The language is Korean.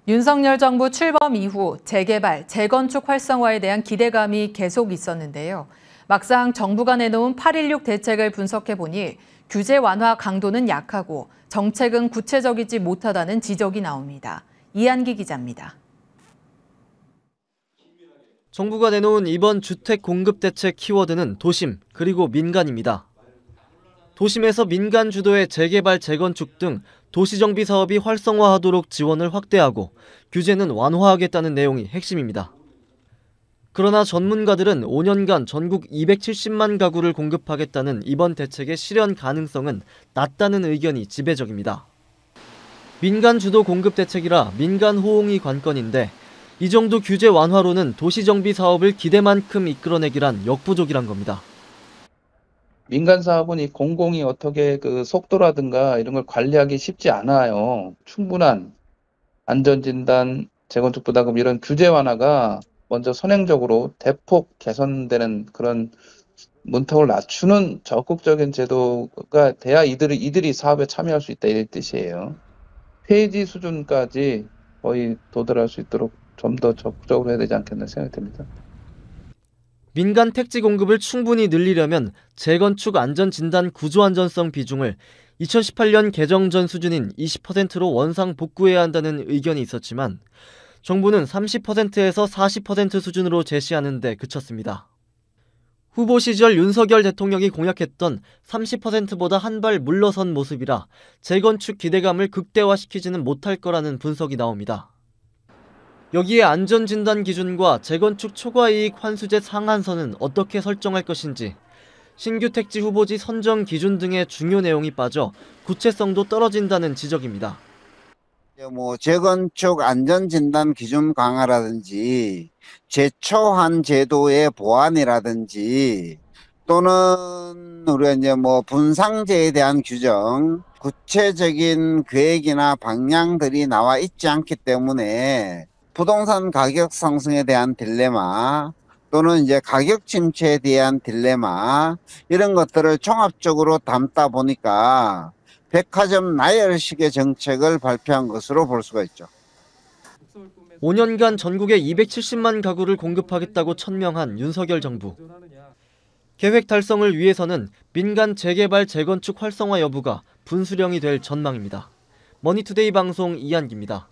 윤석열 정부 출범 이후 재개발, 재건축 활성화에 대한 기대감이 계속 있었는데요. 막상 정부가 내놓은 8.16 대책을 분석해보니 규제 완화 강도는 약하고 정책은 구체적이지 못하다는 지적이 나옵니다. 이한기 기자입니다. 정부가 내놓은 이번 주택 공급 대책 키워드는 도심, 그리고 민간입니다. 도심에서 민간 주도의 재개발, 재건축 등 도시정비 사업이 활성화하도록 지원을 확대하고 규제는 완화하겠다는 내용이 핵심입니다. 그러나 전문가들은 5년간 전국 270만 가구를 공급하겠다는 이번 대책의 실현 가능성은 낮다는 의견이 지배적입니다. 민간 주도 공급 대책이라 민간 호응이 관건인데 이 정도 규제 완화로는 도시정비 사업을 기대만큼 이끌어내기란 역부족이란 겁니다. 민간 사업은 이 공공이 어떻게 그 속도라든가 이런 걸 관리하기 쉽지 않아요. 충분한 안전진단, 재건축 부담금 이런 규제 완화가 먼저 선행적으로 대폭 개선되는 그런 문턱을 낮추는 적극적인 제도가 돼야 이들이 사업에 참여할 수 있다 이런 뜻이에요. 폐지 수준까지 거의 도달할 수 있도록 좀 더 적극적으로 해야 되지 않겠나 생각이 듭니다. 민간 택지 공급을 충분히 늘리려면 재건축 안전진단 구조안전성 비중을 2018년 개정 전 수준인 20%로 원상 복구해야 한다는 의견이 있었지만 정부는 30%에서 40% 수준으로 제시하는 데 그쳤습니다. 후보 시절 윤석열 대통령이 공약했던 30%보다 한 발 물러선 모습이라 재건축 기대감을 극대화시키지는 못할 거라는 분석이 나옵니다. 여기에 안전진단 기준과 재건축 초과이익 환수제 상한선은 어떻게 설정할 것인지, 신규 택지 후보지 선정 기준 등의 중요 내용이 빠져 구체성도 떨어진다는 지적입니다. 재건축 안전진단 기준 강화라든지 제초한 제도의 보완이라든지 또는 우리가 분상제에 대한 규정, 구체적인 계획이나 방향들이 나와 있지 않기 때문에 부동산 가격 상승에 대한 딜레마 또는 가격 침체에 대한 딜레마 이런 것들을 종합적으로 담다 보니까 백화점 나열식의 정책을 발표한 것으로 볼 수가 있죠. 5년간 전국에 270만 가구를 공급하겠다고 천명한 윤석열 정부. 계획 달성을 위해서는 민간 재개발, 재건축 활성화 여부가 분수령이 될 전망입니다. 머니투데이 방송 이한기입니다.